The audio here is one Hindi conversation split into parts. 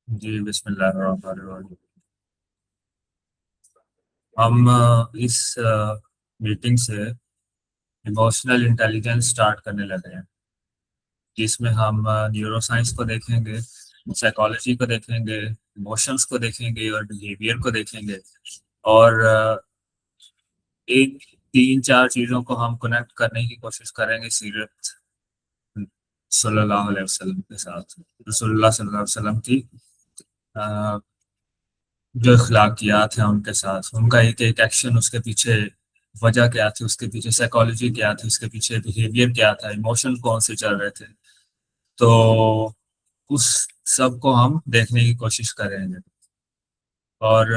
जी बिस्मिल्लाहिर्रहमानिर्रहीम। हम इस मीटिंग से इमोशनल इंटेलिजेंस स्टार्ट करने लगे हैं, जिसमें हम न्यूरो साइंस को देखेंगे, साइकोलॉजी को देखेंगे, इमोशंस को देखेंगे और बिहेवियर को देखेंगे। और एक तीन चार चीज़ों को हम कनेक्ट करने की कोशिश करेंगे सीरत सल्लल्लाहु अलैहि वसल्लम के साथ, रसूलुल्लाह सल्लल्लाहु अलैहि वसल्लम की अ, जो अखलाकियात हैं उनके साथ, उनका एक एक एक्शन, उसके पीछे वजह क्या थी, उसके पीछे साइकोलॉजी क्या थी, उसके पीछे बिहेवियर क्या था, इमोशन कौन से चल रहे थे। तो उस सब को हम देखने की कोशिश करेंगे। और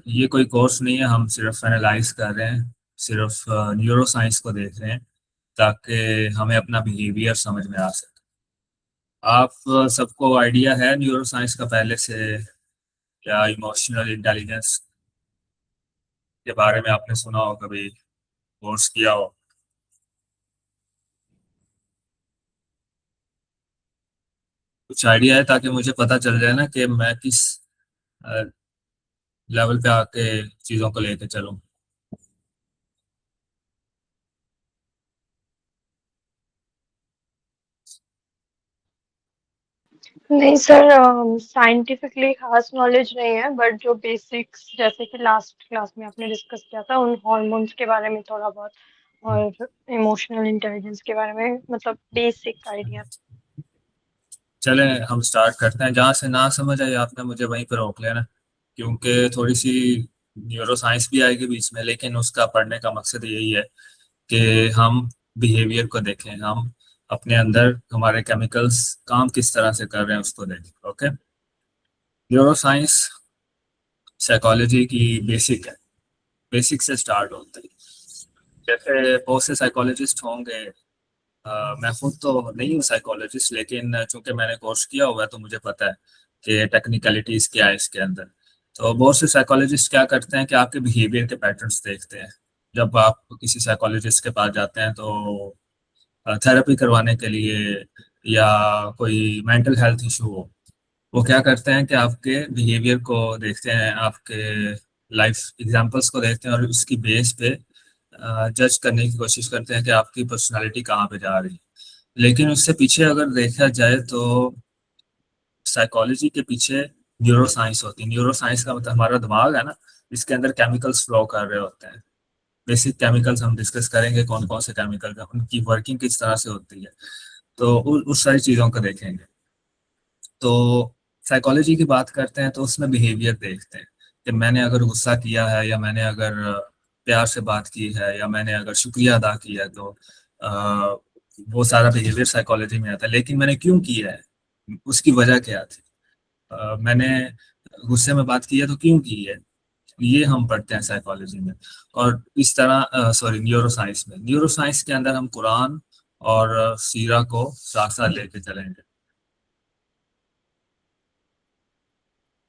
ये कोई कोर्स नहीं है, हम सिर्फ एनालाइज कर रहे हैं, सिर्फ न्यूरो साइंस को देख रहे हैं ताकि हमें अपना बिहेवियर समझ में आ सके। आप सबको आइडिया है न्यूरो साइंस का पहले से, या इमोशनल इंटेलिजेंस के बारे में आपने सुना हो, कभी कोर्स किया हो? कुछ आइडिया है ताकि मुझे पता चल जाए ना कि मैं किस लेवल पे आके चीज़ों को लेके चलूं। नहीं सर, साइंटिफिकली खास नॉलेज नहीं है, बट जो बेसिक्स जैसे कि लास्ट क्लास में आपने डिस्कस किया था उन हॉर्मोन्स के बारे में थोड़ा बहुत, और इमोशनल इंटेलिजेंस के बारे में, मतलब बेसिक आइडिया। चलें हम स्टार्ट करते हैं, जहाँ से ना समझ आई आपने मुझे वहीं पर रोक लेना, क्योंकि थोड़ी सी न्यूरो साइंस भी आएगी बीच में, लेकिन उसका पढ़ने का मकसद यही है कि हम बिहेवियर को देखें, हम अपने अंदर हमारे केमिकल्स काम किस तरह से कर रहे हैं उसको देखें। ओके, न्यूरो साइंस साइकोलॉजी की बेसिक है, बेसिक से स्टार्ट होता है। जैसे बहुत से साइकोलॉजिस्ट होंगे, मैं खुद तो नहीं हूँ साइकोलॉजिस्ट, लेकिन चूंकि मैंने कोर्स किया हुआ है तो मुझे पता है कि टेक्निकलिटीज क्या है इसके अंदर। तो बहुत से साइकोलॉजिस्ट क्या करते हैं कि आपके बिहेवियर के पैटर्न्स देखते हैं। जब आप किसी साइकोलॉजिस्ट के पास जाते हैं तो थेरेपी करवाने के लिए, या कोई मेंटल हेल्थ इशू हो, वो क्या करते हैं कि आपके बिहेवियर को देखते हैं, आपके लाइफ एग्जांपल्स को देखते हैं और उसकी बेस पे जज करने की कोशिश करते हैं कि आपकी पर्सनालिटी कहाँ पे जा रही है। लेकिन उससे पीछे अगर देखा जाए तो साइकोलॉजी के पीछे न्यूरो साइंस होती है। न्यूरो साइंस का मतलब हमारा दिमाग है ना, इसके अंदर केमिकल्स फ्लो कर रहे होते हैं। बेसिक केमिकल्स हम डिस्कस करेंगे, कौन कौन से केमिकल का उनकी वर्किंग किस तरह से होती है, तो उस सारी चीज़ों को देखेंगे। तो साइकोलॉजी की बात करते हैं तो उसमें बिहेवियर देखते हैं कि मैंने अगर गुस्सा किया है, या मैंने अगर प्यार से बात की है, या मैंने अगर शुक्रिया अदा किया है, तो अ, वो सारा बिहेवियर साइकोलॉजी में आता है। लेकिन मैंने क्यों किया है, उसकी वजह क्या थी, मैंने गुस्से में बात की है तो क्यों की है, ये हम पढ़ते हैं साइकोलॉजी में। और इस तरह सॉरी, न्यूरो साइंस में, न्यूरो साइंस के अंदर हम कुरान और सीरा को साथ साथ लेके चलेंगे।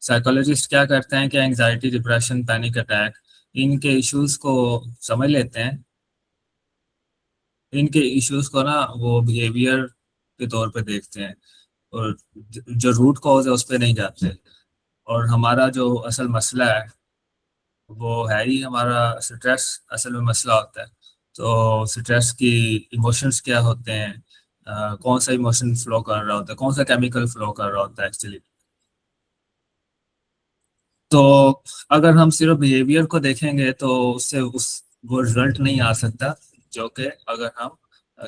साइकोलॉजिस्ट क्या करते हैं कि एंजाइटी, डिप्रेशन, पैनिक अटैक, इनके इश्यूज को समझ लेते हैं। इनके इश्यूज को ना वो बिहेवियर के तौर पे देखते हैं, और जो रूट कॉज है उस पर नहीं जाते। और हमारा जो असल मसला है वो है ही हमारा स्ट्रेस, असल में मसला होता है। तो स्ट्रेस की इमोशंस क्या होते हैं, कौन सा इमोशन फ्लो कर रहा होता है, कौन सा केमिकल फ्लो कर रहा होता है एक्चुअली। तो अगर हम सिर्फ बिहेवियर को देखेंगे तो उससे उस वो रिजल्ट नहीं आ सकता, जो कि अगर हम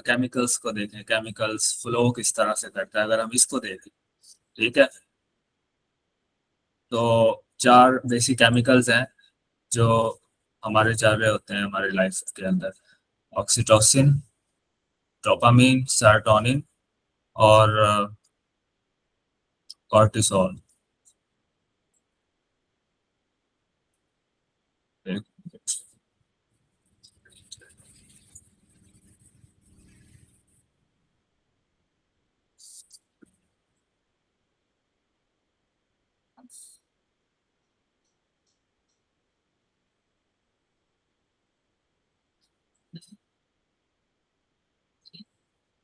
केमिकल्स को देखें, केमिकल्स फ्लो किस तरह से करता है, अगर हम इसको देखें। ठीक है, तो चार बेसिक केमिकल्स हैं जो हमारे चल रहे होते हैं हमारे लाइफ के अंदर: ऑक्सीटोसिन, डोपामीन, सेरोटोनिन और कॉर्टिसोल।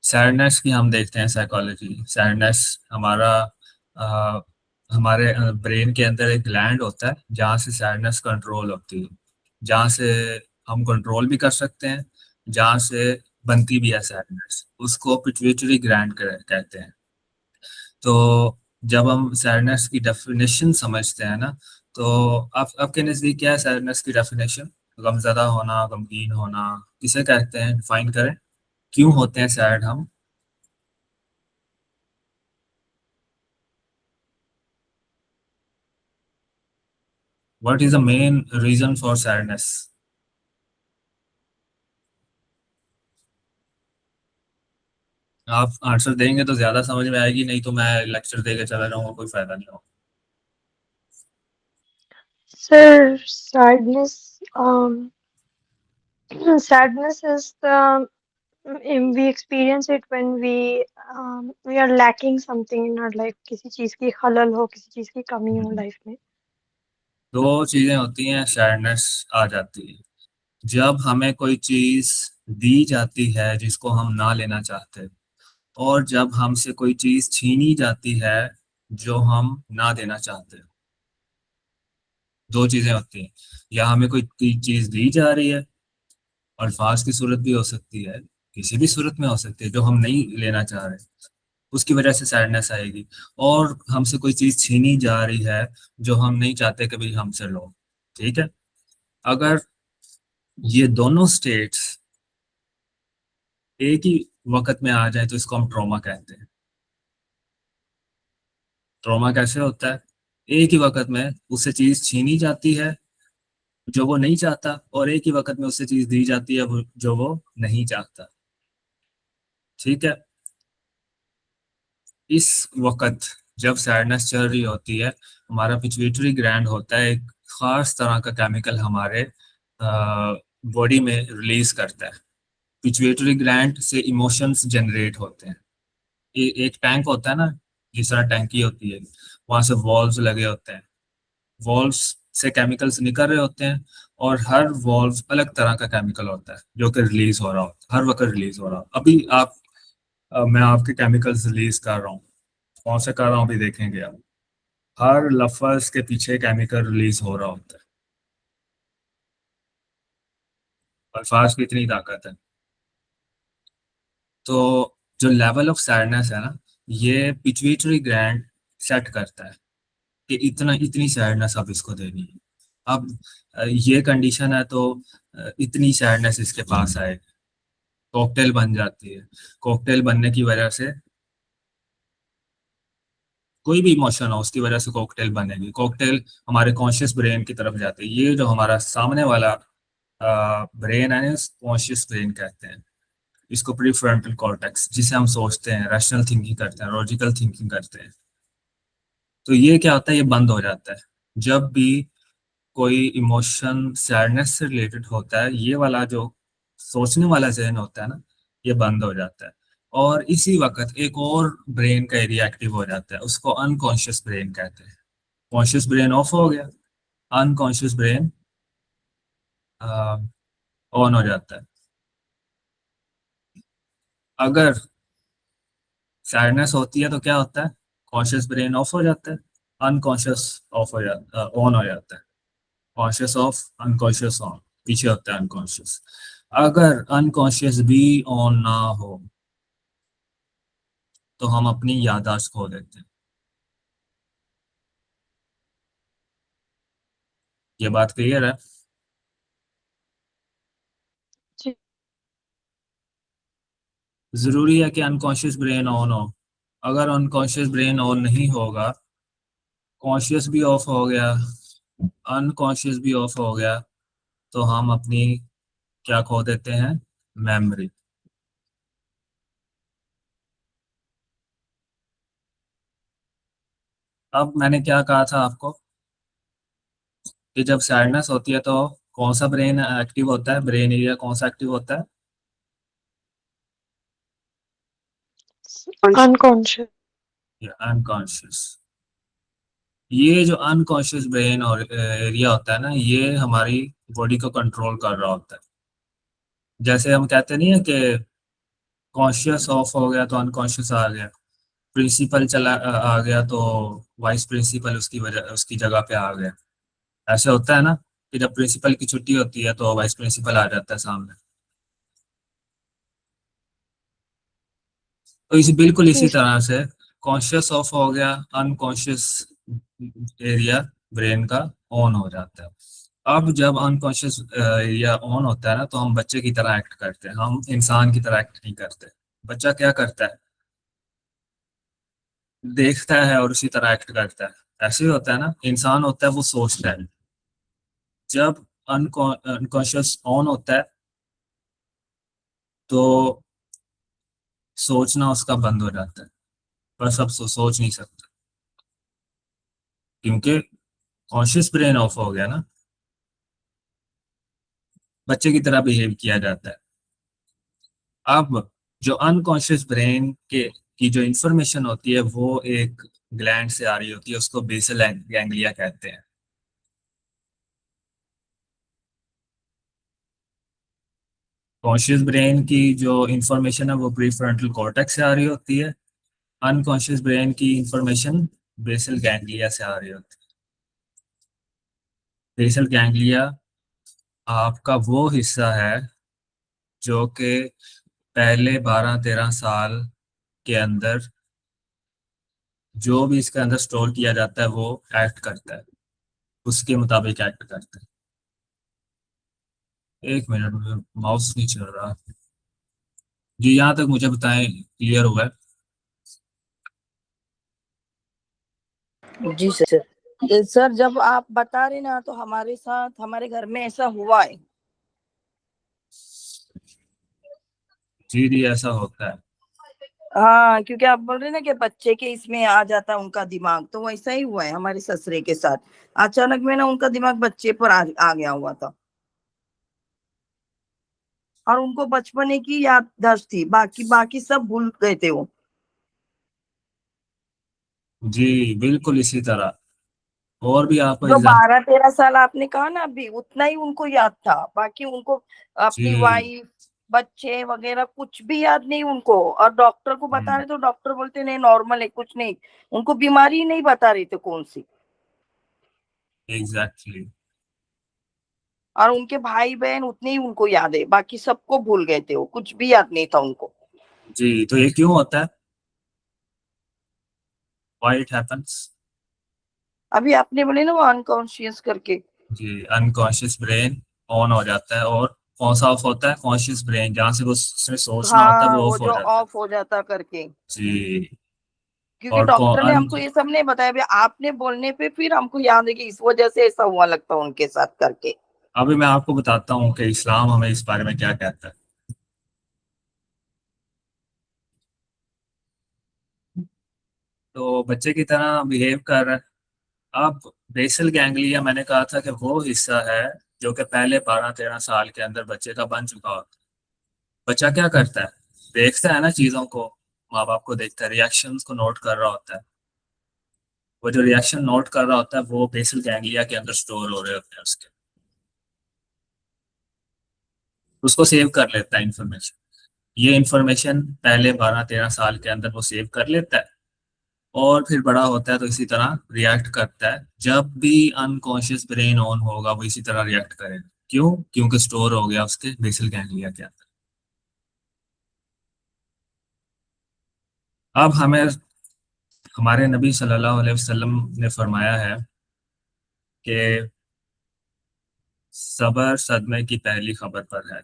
सैडनेस की हम देखते हैं साइकोलॉजी। सैडनेस हमारा हमारे ब्रेन के अंदर एक ग्लैंड होता है जहाँ से सैडनेस कंट्रोल होती है, जहाँ से हम कंट्रोल भी कर सकते हैं, जहाँ से बनती भी है सैडनेस, उसको पिट्यूटरी ग्लैंड कहते हैं। तो जब हम सैडनेस की डेफिनेशन समझते हैं ना, तो आप आपके नज़दीक क्या है सैडनेस की डेफिनेशन? गमज़दा होना, गमगीन होना, किसे कहते हैं? डिफाइन करें, क्यों होते हैं सैड हम? What is the main reason for sadness? आप आंसर देंगे तो ज्यादा समझ में आएगी, नहीं तो मैं लेक्चर दे के चला जाऊंगा, कोई फायदा नहीं होगा। Sir, sadness, sadness is the we experience it when we are lacking something in our life. किसी चीज की खलल हो, किसी चीज की कमी हो हम्म। लाइफ में. दो चीजें होती हैं, सैडनेस आ जाती है जब हमें कोई चीज दी जाती है जिसको हम ना लेना चाहते, और जब हमसे कोई चीज छीनी जाती है जो हम ना देना चाहते। दो चीजें होती हैं, या हमें कोई चीज दी जा रही है, अल्फाज की सूरत भी हो सकती है, किसी भी सूरत में हो सकती है, जो हम नहीं लेना चाह रहे, उसकी वजह से सैडनेस आएगी। और हमसे कोई चीज छीनी जा रही है जो हम नहीं चाहते कि भाई हमसे लो। ठीक है, अगर ये दोनों स्टेट्स एक ही वक्त में आ जाए तो इसको हम ट्रॉमा कहते हैं। ट्रॉमा कैसे होता है? एक ही वक्त में उससे चीज छीनी जाती है जो वो नहीं चाहता, और एक ही वक्त में उससे चीज दी जाती है जो वो नहीं चाहता। ठीक है, इस वक्त जब सैडनेस चल रही होती है, हमारा पिट्यूटरी ग्लैंड होता है, एक खास तरह का केमिकल हमारे बॉडी में रिलीज करता है। पिट्यूटरी ग्लैंड से इमोशंस जनरेट होते हैं। एक टैंक होता है ना, जिस तरह टैंकी होती है, वहां से वॉल्व्स लगे होते हैं, वॉल्व्स से केमिकल्स निकल रहे होते हैं, और हर वॉल्व अलग तरह का केमिकल होता है जो कि रिलीज हो रहा होता है, हर वक्त रिलीज हो रहा हो। अभी आप मैं आपके केमिकल्स रिलीज कर रहा हूँ, कौन से कर रहा हूँ अभी देखेंगे आप। हर लफ्ज के पीछे केमिकल रिलीज हो रहा होता है। अल्फाज की इतनी ताकत है। तो जो लेवल ऑफ सैडनेस है ना, ये पिट्यूटरी ग्लैंड सेट करता है कि इतना इतनी सैडनेस अब इसको देनी है। अब ये कंडीशन है तो इतनी सैडनेस इसके पास आएगी, कॉकटेल बन जाती है। कॉकटेल बनने की वजह से, कोई भी इमोशन हो उसकी वजह से कॉकटेल बनेगी। कॉकटेल हमारे कॉन्शियस ब्रेन की तरफ जाती है। ये जो हमारा सामने वाला ब्रेन है, कॉन्शियस ब्रेन कहते हैं इसको, प्रीफ्रंटल कॉर्टेक्स, जिसे हम सोचते हैं, रैशनल थिंकिंग करते हैं, लॉजिकल थिंकिंग करते हैं। तो ये क्या होता है, ये बंद हो जाता है जब भी कोई इमोशन सैडनेस से रिलेटेड होता है। ये वाला जो सोचने वाला जहन होता है ना, ये बंद हो जाता है। और इसी वक्त एक और ब्रेन का एरिया एक्टिव हो जाता है, उसको अनकॉन्शियस ब्रेन कहते हैं। कॉन्शियस ब्रेन ऑफ हो गया, अनकॉन्शियस ब्रेन ऑन हो जाता है। अगर सैडनेस होती है तो क्या होता है, कॉन्शियस ब्रेन ऑफ हो जाता है, अनकॉन्शियस ऑफ हो जाता ऑन हो जाता है। कॉन्शियस ऑफ, अनकॉन्शियस ऑन, पीछे होता है अनकॉन्शियस। अगर अनकॉन्शियस भी ऑन ना हो तो हम अपनी याददाश्त खो देते हैं। ये बात क्लियर है? जी. जरूरी है कि अनकॉन्शियस ब्रेन ऑन हो? अगर अनकॉन्शियस ब्रेन ऑन नहीं होगा, कॉन्शियस भी ऑफ हो गया, अनकॉन्शियस भी ऑफ हो गया, तो हम अपनी क्या खो देते हैं? मेमोरी। अब मैंने क्या कहा था आपको, कि जब सैडनेस होती है तो कौन सा ब्रेन एक्टिव होता है, ब्रेन एरिया कौन सा एक्टिव होता है? Unconscious. अनकॉन्शियस। ये जो अनकॉन्शियस ब्रेन और एरिया होता है ना, ये हमारी बॉडी को कंट्रोल कर रहा होता है। जैसे हम कहते नहीं है कि कॉन्शियस ऑफ हो गया तो अनकॉन्शियस आ गया। प्रिंसिपल चला आ गया तो वाइस प्रिंसिपल उसकी वजह उसकी जगह पे आ गया। ऐसे होता है ना कि जब प्रिंसिपल की छुट्टी होती है तो वाइस प्रिंसिपल आ जाता है सामने। तो बिल्कुल इसी तरह से कॉन्शियस ऑफ हो गया, अनकॉन्शियस एरिया ब्रेन का ऑन हो जाता है। अब जब अनकॉन्शियस एरिया ऑन होता है ना तो हम बच्चे की तरह एक्ट करते हैं, हम इंसान की तरह एक्ट नहीं करते। बच्चा क्या करता है, देखता है और उसी तरह एक्ट करता है। ऐसे ही होता है ना, इंसान होता है वो सोचता है। जब अनकॉन्शियस ऑन होता है तो सोचना उसका बंद हो जाता है। बस अब सोच नहीं सकता क्योंकि कॉन्शियस ब्रेन ऑफ हो गया ना, बच्चे की तरह बिहेव किया जाता है। अब जो अनकॉन्शियस ब्रेन के की जो इंफॉर्मेशन होती है वो एक ग्लैंड से आ रही होती है, उसको बेसल गैंग्लिया कहते हैं। कॉन्शियस ब्रेन की जो इंफॉर्मेशन है वो प्रीफ्रंटल कॉर्टेक्स से आ रही होती है। अनकॉन्शियस ब्रेन की इंफॉर्मेशन बेसल गैंग्लिया से आ रही होती है। बेसल गैंग्लिया आपका वो हिस्सा है जो कि पहले 12-13 साल के अंदर जो भी इसके अंदर स्टोर किया जाता है वो एक्ट करता है, उसके मुताबिक एक्ट करता है। एक मिनट में माउस नहीं चल रहा। जी यहाँ तक मुझे बताएं, क्लियर हुआ है? जी सर। ये सर जब आप बता रहे ना तो हमारे साथ हमारे घर में ऐसा हुआ है। जी जी ऐसा होता है। हाँ, क्योंकि आप बोल रहे ना कि बच्चे के इसमें आ जाता है उनका दिमाग, तो वैसा ही हुआ है हमारे ससुरे के साथ। अचानक में ना उनका दिमाग बच्चे पर आ गया हुआ था, और उनको बचपने की याददाश्त थी, बाकी बाकी सब भूल गए थे वो। जी बिल्कुल इसी तरह। और भी आपको जो एग्जाम। 12-13 साल आपने कहा ना अभी, उतना ही उनको याद था, बाकी उनको अपनी जी। वाइफ बच्चे वगैरह कुछ भी याद नहीं उनको। और डॉक्टर को बता रहे तो डॉक्टर बोलते नहीं, नॉर्मल है, कुछ नहीं। उनको बीमारी ही नहीं बता रहे थे कौन सी। एग्जैक्टली। और उनके भाई बहन उतने ही उनको याद है, बाकी सबको भूल गए थे वो, कुछ भी याद नहीं था उनको। जी तो ये क्यों होता है, व्हाई इट हैपेंस? अभी आपने बोले ना वो अनकॉन्शियस करके। जी अनकॉन्शियस ब्रेन ऑन हो जाता है, और कौन सा ऑफ होता है? कॉन्शियस ब्रेन, जहाँ से वो उसमें सोचना होता है हाँ, वो वो ऑफ हो जो जाता है। ऑफ हो जाता करके। जी। क्योंकि और डॉक्टर ने हमको ये सब नहीं बताया, अभी आपने बोलने पे फिर हमको याद है कि इस वजह से ऐसा हुआ लगता है उनके साथ करके। अभी मैं आपको बताता हूँ कि इस्लाम हमें इस बारे में क्या कहता है। तो बच्चे की तरह बिहेव कर रहा है। अब बेसल गैंग्लिया मैंने कहा था कि वो हिस्सा है जो कि पहले 12-13 साल के अंदर बच्चे का बन चुका होता है। बच्चा क्या करता है, देखता है ना चीजों को, माँ बाप को देखता है, रिएक्शंस को नोट कर रहा होता है। वो जो रिएक्शन नोट कर रहा होता है वो बेसल गैंग्लिया के अंदर स्टोर हो रहे होते हैं उसके, उसको सेव कर लेता है इंफॉर्मेशन। ये इंफॉर्मेशन पहले 12-13 साल के अंदर वो सेव कर लेता है, और फिर बड़ा होता है तो इसी तरह रिएक्ट करता है। जब भी अनकॉन्शियस ब्रेन ऑन होगा वो इसी तरह रिएक्ट करेगा। क्यों? क्योंकि स्टोर हो गया उसके बेसल गैंग्लिया के अंदर। अब हमें हमारे नबी सल्लल्लाहु अलैहि वसल्लम ने फरमाया है कि सबर सदमे की पहली खबर पर है।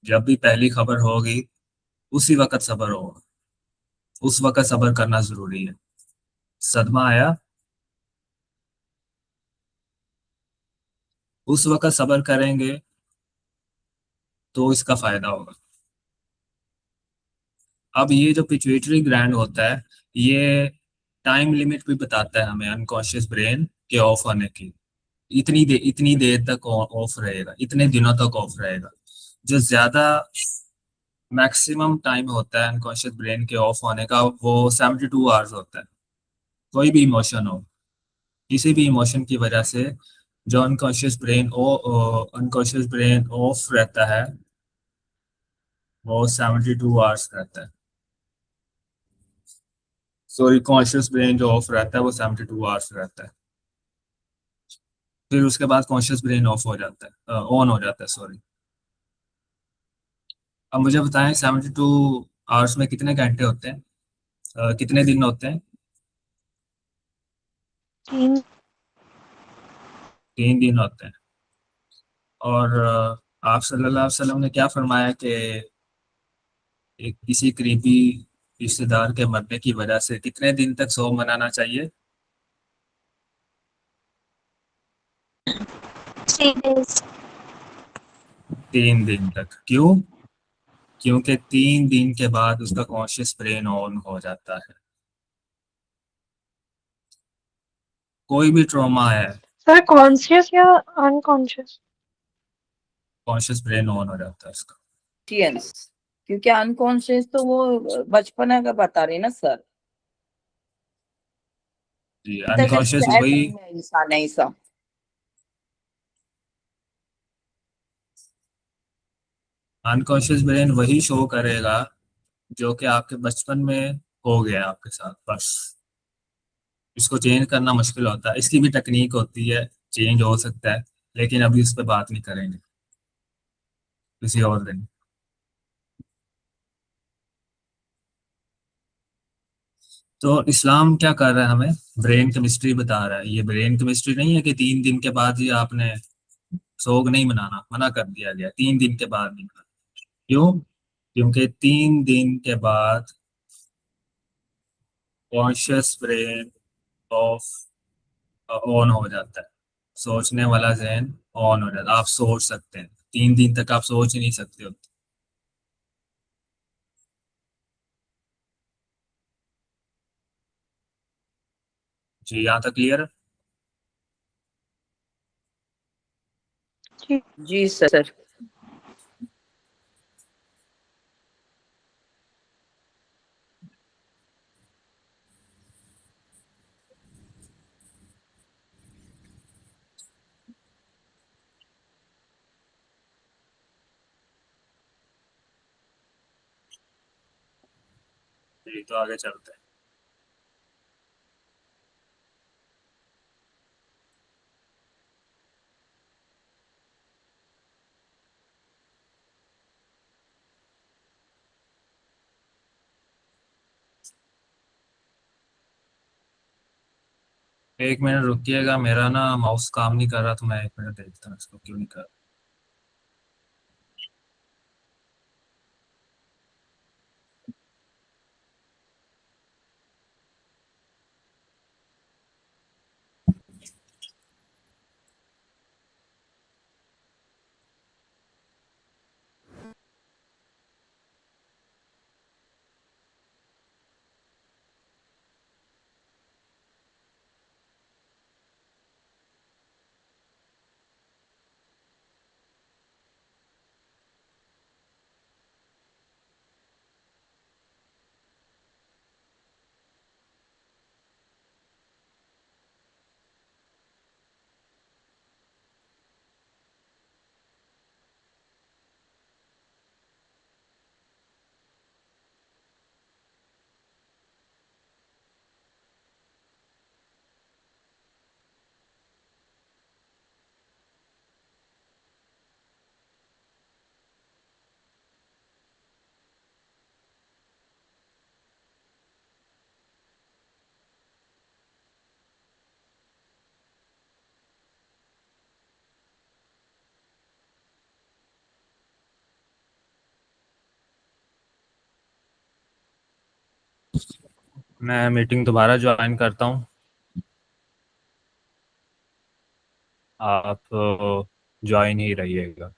जब भी पहली खबर होगी उसी वक्त सबर होगा, उस वक्त सबर करना जरूरी है। सदमा आया उस वक्त सबर करेंगे तो इसका फायदा होगा। अब ये जो पिट्यूटरी ग्लैंड होता है ये टाइम लिमिट भी बताता है हमें अनकॉन्शियस ब्रेन के ऑफ होने की। इतनी देर तक ऑफ रहेगा, इतने दिनों तक ऑफ रहेगा। जो ज्यादा मैक्सिमम टाइम होता है अनकॉन्शियस ब्रेन के ऑफ होने का वो 72 आवर्स होता है। कोई भी इमोशन हो, किसी भी इमोशन की वजह से जो अनकॉन्शियस ब्रेन ऑफ रहता है वो 72 आवर्स रहता है। सॉरी, कॉन्शियस ब्रेन जो ऑफ रहता है वो 72 आवर्स रहता है। फिर उसके बाद कॉन्शियस ब्रेन ऑफ हो जाता है, ऑन हो जाता है, सॉरी। अब मुझे बताएं, 72 आवर्स में कितने घंटे होते हैं, कितने दिन होते हैं? 3। 3 दिन होते हैं। और आप सल्लल्लाहु अलैहि वसल्लम ने क्या फरमाया कि एक किसी करीबी रिश्तेदार के मरने की वजह से कितने दिन तक सोम मनाना चाहिए? 3 days. 3 दिन तक। क्यों? क्योंकि 3 दिन के बाद उसका कॉन्शियस ब्रेन ऑन हो जाता है। कोई भी ट्रॉमा है, सर कॉन्शियस या अनकॉन्शियस? कॉन्शियस ब्रेन ऑन हो जाता है उसका। कॉन्शियस, क्योंकि अनकॉन्शियस तो वो बचपना का बता रहे ना सर। जी, तक अनकॉन्शियस ऐसा वही, नहीं है, इंसान ऐसा। अनकॉन्शियस ब्रेन वही शो करेगा जो कि आपके बचपन में हो गया आपके साथ, बस। इसको चेंज करना मुश्किल होता है, इसकी भी टेक्निक होती है, चेंज हो सकता है, लेकिन अभी उस पर बात नहीं करेंगे, किसी और दिन। तो इस्लाम क्या कर रहा है, हमें ब्रेन केमिस्ट्री बता रहा है। ये ब्रेन केमिस्ट्री नहीं है कि 3 दिन के बाद ही आपने सोग नहीं मनाना, मना कर दिया गया 3 दिन के बाद नहीं मनाना। क्यों? क्योंकि 3 दिन के बाद कॉन्शियस ब्रेन ऑफ ऑन हो जाता है, सोचने वाला जहन ऑन हो जाता है, आप सोच सकते हैं। 3 दिन तक आप सोच ही नहीं सकते हो। जी, यहाँ तक क्लियर है? जी। जी सर। जी, तो आगे चलते हैं। एक मिनट रुकिएगा, मेरा ना माउस काम नहीं कर रहा, तो मैं 1 मिनट देखता हूँ इसको क्यों नहीं कर रहा। मैं मीटिंग दोबारा ज्वाइन करता हूँ, आप ज्वाइन ही रहिएगा।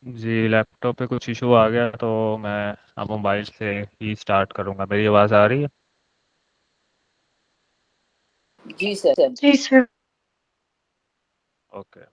जी, लैपटॉप पे कुछ इशू आ गया तो मैं अब मोबाइल से ही स्टार्ट करूंगा। मेरी आवाज़ आ रही है? जी सर। जी सर। ओके।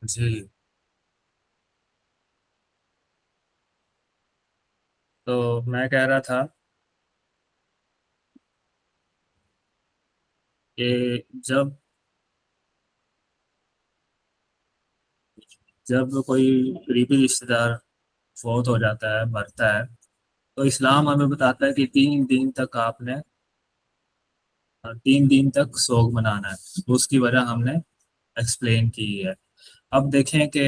जी, तो मैं कह रहा था कि जब कोई करीबी रिश्तेदार फौत हो जाता है, मरता है, तो इस्लाम हमें बताता है कि 3 दिन तक आपने 3 दिन तक सोग मनाना है। तो उसकी वजह हमने एक्सप्लेन की है। अब देखें कि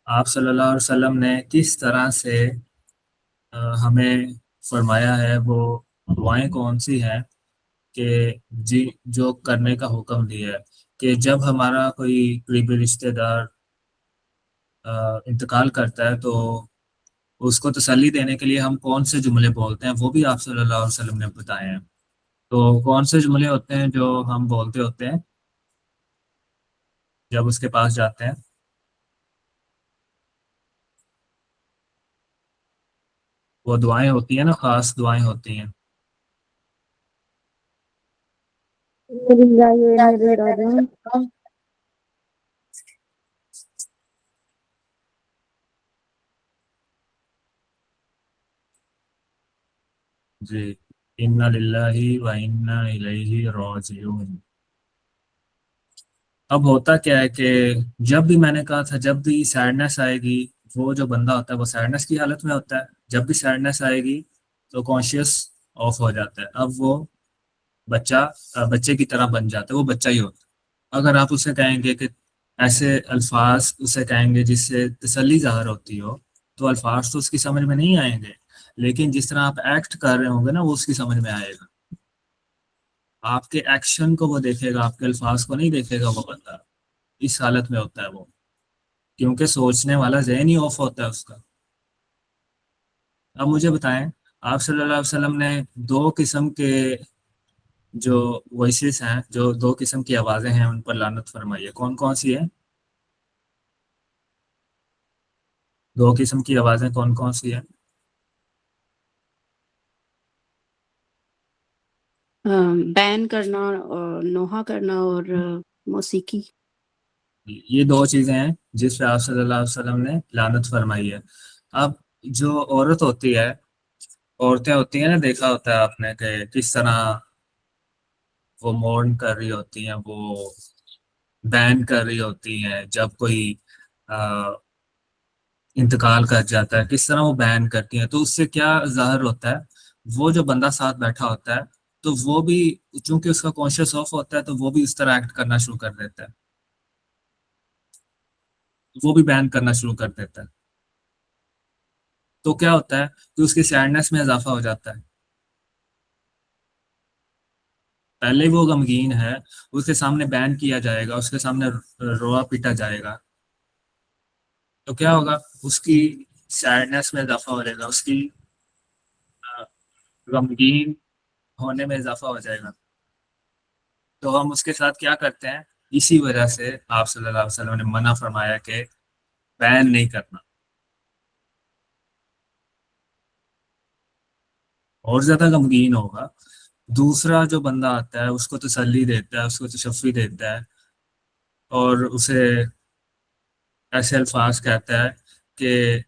आप सल्लल्लाहु अलैहि वसल्लम ने किस तरह से हमें फरमाया है, वो दुआएं कौन सी हैं कि जी जो करने का हुक्म दिया है, कि जब हमारा कोई करीबी रिश्तेदार इंतकाल करता है तो उसको तसल्ली देने के लिए हम कौन से जुमले बोलते हैं, वो भी आप सल्लल्लाहु अलैहि वसल्लम ने बताए हैं। तो कौन से जुमले होते हैं जो हम बोलते होते हैं जब उसके पास जाते हैं? वो दुआएं होती हैं ना, खास दुआएं होती हैं। लिल्लाहि व इन्ना इलैहि राजिऊन। जी, इन्ना लिल्लाहि व इन्ना इलैहि राजिऊन। अब होता क्या है कि जब भी मैंने कहा था, जब भी सैडनेस आएगी, वो जो बंदा होता है वो सैडनेस की हालत में होता है, जब भी सैडनेस आएगी तो कॉन्शियस ऑफ हो जाता है। अब वो बच्चा बच्चे की तरह बन जाता है, वो बच्चा ही होता है। अगर आप उसे कहेंगे कि ऐसे अल्फाज उसे कहेंगे जिससे तसल्ली ज़ाहिर होती हो, तो अल्फाज तो उसकी समझ में नहीं आएंगे, लेकिन जिस तरह आप एक्ट कर रहे होंगे ना वो उसकी समझ में आएगा। आपके एक्शन को वो देखेगा, आपके अल्फाज को नहीं देखेगा वो बंदा। इस हालत में होता है वो, क्योंकि सोचने वाला ज़हन ही ऑफ होता है उसका। अब मुझे बताएं, आप सल्लल्लाहु अलैहि वसल्लम ने दो किस्म के जो वॉइसेस हैं, जो दो किस्म की आवाज़ें हैं, उन पर लानत फरमाई है। कौन कौन सी है? दो किस्म की आवाज़ें कौन कौन सी है? बैन करना और नोहा करना और मौसीकी। ये दो चीज़ें हैं जिस पे आप सल्लल्लाहु अलैहि वसल्लम ने लानत फरमाई है। अब जो औरत होती है, औरतें होती हैं ना, देखा होता है आपने कि किस तरह वो मौन कर रही होती हैं, वो बैन कर रही होती हैं। जब कोई आ, इंतकाल कर जाता है, किस तरह वो बैन करती हैं। तो उससे क्या जाहिर होता है, वो जो बंदा साथ बैठा होता है, तो वो भी, चूंकि उसका कॉन्शियस ऑफ होता है, तो वो भी उस तरह एक्ट करना शुरू कर देता है, वो भी बैन करना शुरू कर देता है। तो क्या होता है कि उसकी सैडनेस में इजाफा हो जाता है। पहले वो गमगीन है, उसके सामने बैन किया जाएगा, उसके सामने रोआ पीटा जाएगा, तो क्या होगा, उसकी सैडनेस में इजाफा हो जाएगा, उसकी अ, गमगीन होने में इजाफा हो जाएगा। तो हम उसके साथ क्या करते हैं, इसी वजह से आप सल्लल्लाहु अलैहि वसल्लम ने मना फरमाया कि बैन नहीं करना। और ज्यादा गमगीन होगा, दूसरा जो बंदा आता है उसको तसल्ली देता है, उसको तशफ़ी देता है, और उसे ऐसे अल्फाज कहता है कि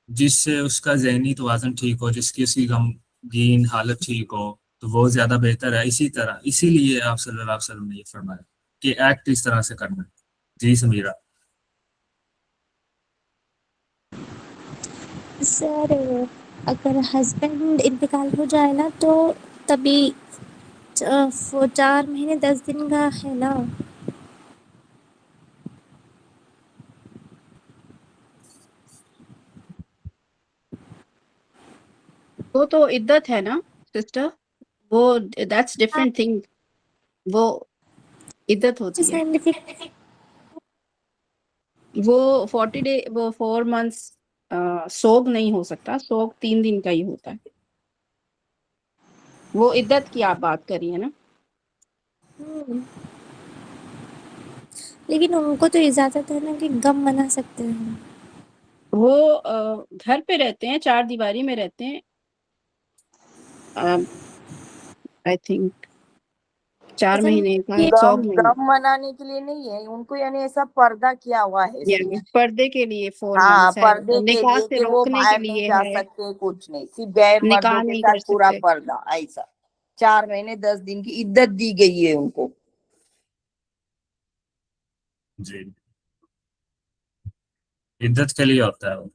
जिससे उसका ज़हनी तवाज़ुन ठीक हो, जिसकी उसकी गमगीन हालत ठीक हो, तो वो ज़्यादा बेहतर है। इसी तरह, इसीलिए आप सल्लल्लाहु अलैहि वसल्लम ने ये फरमाया कि एक्ट इस तरह से करना है। जी समीरा। सर, अगर हस्बैंड इंतकाल हो जाए ना तो तभी वो 4 महीने 10 दिन का है ना। वो तो इद्दत है ना सिस्टर, वो दैट्स डिफरेंट थिंग, वो इद्दत होती है। साइंटिफिक वो 40 डे, वो 4 मंथ्स सोग नहीं हो सकता, सोग 3 दिन का ही होता है। वो इद्दत की आप बात कर रही है ना। लेकिन उनको तो इजाजत है ना कि गम मना सकते हैं। वो घर पे रहते हैं, चार दीवारी में रहते हैं, आई थिंक 4 महीने का, ये गम 100 महीने। गम मनाने के लिए नहीं है उनको, यानी ऐसा पर्दा किया हुआ है यानी सिर्फ। पर्दे के लिए 4 हाँ, मंथ्स है, पर्दे के निकाह लिए से कि वो रोकने के बाहर नहीं लिए जा है, सकते, कुछ नहीं, सिर्फ गैर निकाह मर्दों के नहीं साथ कर पूरा सकते। पर्दा, ऐसा। 4 महीने 10 दिन की इद्दत दी गई है उनको। जी, इद्दत के लिए होता है वो।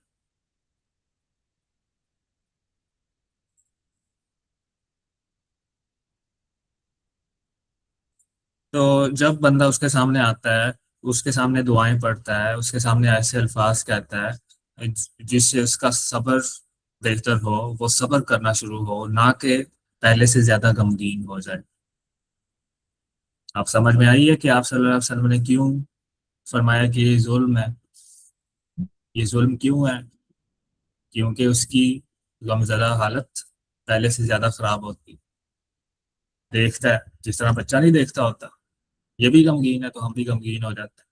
तो जब बंदा उसके सामने आता है, उसके सामने दुआएं पढ़ता है, उसके सामने ऐसे अल्फाज कहता है जिससे उसका सब्र बेहतर हो, वो सब्र करना शुरू हो, ना कि पहले से ज्यादा गमगीन हो जाए। आप समझ में आई है कि आप सल्लल्लाहु अलैहि वसल्लम ने क्यों फरमाया कि ये जुल्म है। ये जुल्म क्यों है? क्योंकि उसकी गमज़दा हालत पहले से ज्यादा खराब होती, देखता है जिस तरह बच्चा नहीं देखता होता। ये भी गमगीन है तो हम भी गमगीन हो जाते हैं।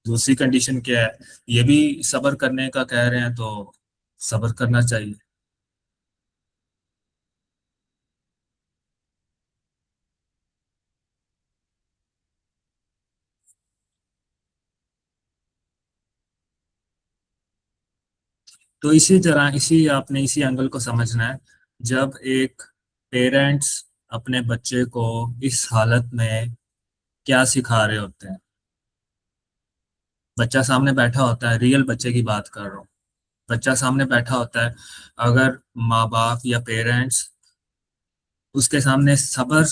दूसरी कंडीशन क्या है, ये भी सब्र करने का कह रहे हैं, तो सब्र करना चाहिए। तो इसी तरह, इसी आपने इसी एंगल को समझना है। जब एक पेरेंट्स अपने बच्चे को इस हालत में क्या सिखा रहे होते हैं, बच्चा सामने बैठा होता है, रियल बच्चे की बात कर रहा हूँ, बच्चा सामने बैठा होता है, अगर माँ बाप या पेरेंट्स उसके सामने सब्र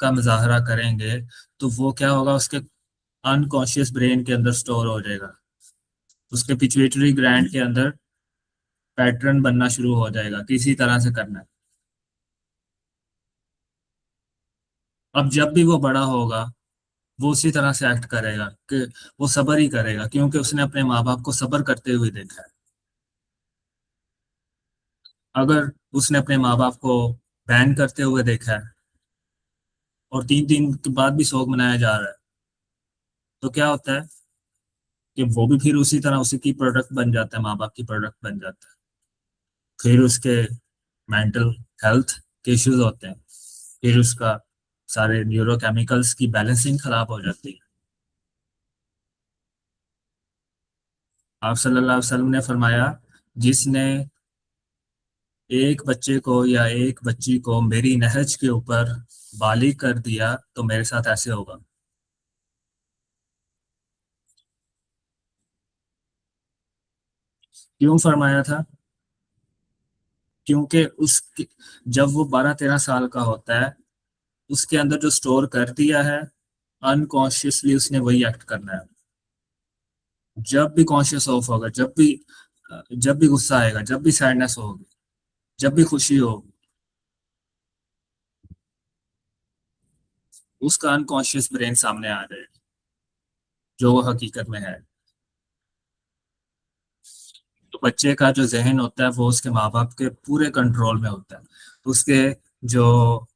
का मुजाहरा करेंगे तो वो क्या होगा, उसके अनकॉन्शियस ब्रेन के अंदर स्टोर हो जाएगा, उसके पिट्यूटरी ग्लैंड के अंदर पैटर्न बनना शुरू हो जाएगा किसी तरह से करना है। अब जब भी वो बड़ा होगा वो उसी तरह से एक्ट करेगा कि वो सब्र ही करेगा, क्योंकि उसने अपने माँ बाप को सब्र करते हुए देखा है। अगर उसने अपने माँ बाप को बैन करते हुए देखा है और 3 दिन के बाद भी शोक मनाया जा रहा है, तो क्या होता है कि वो भी फिर उसी तरह उसी की प्रोडक्ट बन जाता है, माँ बाप की प्रोडक्ट बन जाता है। फिर उसके मेंटल हेल्थ के इश्यूज होते हैं, फिर उसका सारे न्यूरोकेमिकल्स की बैलेंसिंग खराब हो जाती है। आप सल्लल्लाहु अलैहि वसल्लम ने फरमाया, जिसने एक बच्चे को या एक बच्ची को मेरी नहज के ऊपर बालिग कर दिया तो मेरे साथ ऐसे होगा। क्यों फरमाया था? क्योंकि उसके जब वो 12-13 साल का होता है, उसके अंदर जो स्टोर कर दिया है अनकॉन्शियसली उसने वही एक्ट करना है। जब भी कॉन्शियस ऑफ होगा, जब भी गुस्सा आएगा, जब भी सैडनेस होगी, जब भी खुशी होगी, उसका अनकॉन्शियस ब्रेन सामने आ जाएगा जो वो हकीकत में है। तो बच्चे का जो जहन होता है वो उसके माँ बाप के पूरे कंट्रोल में होता है। उसके जो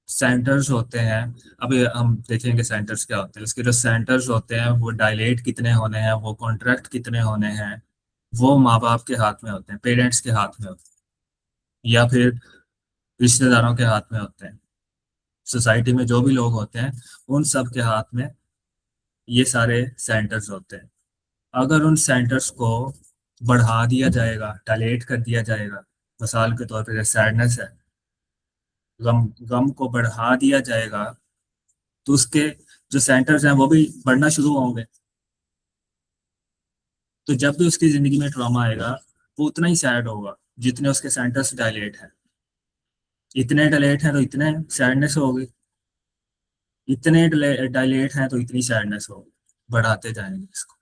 सेंटर्स होते हैं, अभी हम देखेंगे सेंटर्स क्या होते हैं, उसके जो सेंटर्स होते हैं वो डायलेट कितने होने हैं, वो कॉन्ट्रैक्ट कितने होने हैं, वो माँ बाप के हाथ में होते हैं, पेरेंट्स के हाथ में होते हैं, या फिर रिश्तेदारों के हाथ में होते हैं। सोसाइटी में जो भी लोग होते हैं उन सब के हाथ में ये सारे सेंटर्स होते हैं। अगर उन सेंटर्स को बढ़ा दिया जाएगा, डायलेट कर दिया जाएगा, मिसाल के तौर पर सैडनेस है, गम गम को बढ़ा दिया जाएगा, तो उसके जो सेंटर्स हैं वो भी बढ़ना शुरू होंगे। तो जब भी उसकी जिंदगी में ट्रॉमा आएगा वो उतना ही सैड होगा जितने उसके सेंटर्स डायलेट हैं। इतने डायलेट हैं तो इतने सैडनेस होगी, इतने डायलेट हैं तो इतनी सैडनेस होगी, बढ़ाते जाएंगे इसको।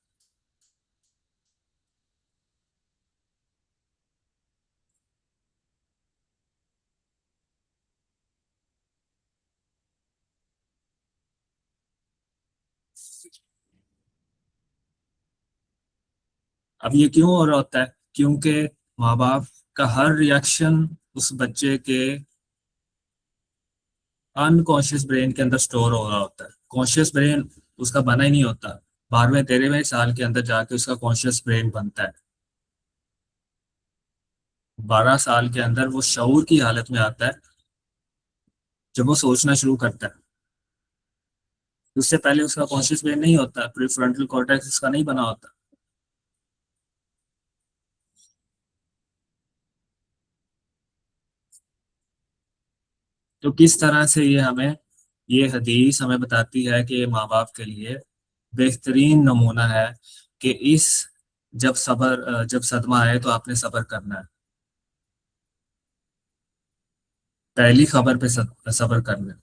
अब ये क्यों हो रहा होता है? क्योंकि माँ बाप का हर रिएक्शन उस बच्चे के अनकॉन्शियस ब्रेन के अंदर स्टोर हो रहा होता है। कॉन्शियस ब्रेन उसका बना ही नहीं होता, 12वें-13वें साल के अंदर जाके उसका कॉन्शियस ब्रेन बनता है। 12 साल के अंदर वो शऊर की हालत में आता है जब वो सोचना शुरू करता है। उससे पहले उसका कॉन्शियस ब्रेन नहीं होता, प्रीफ्रंटल कॉर्टेक्स उसका नहीं बना होता। तो किस तरह से ये हदीस हमें बताती है कि माँ बाप के लिए बेहतरीन नमूना है कि जब सदमा आए तो आपने सब्र करना है, पहली खबर पे सब्र करना है।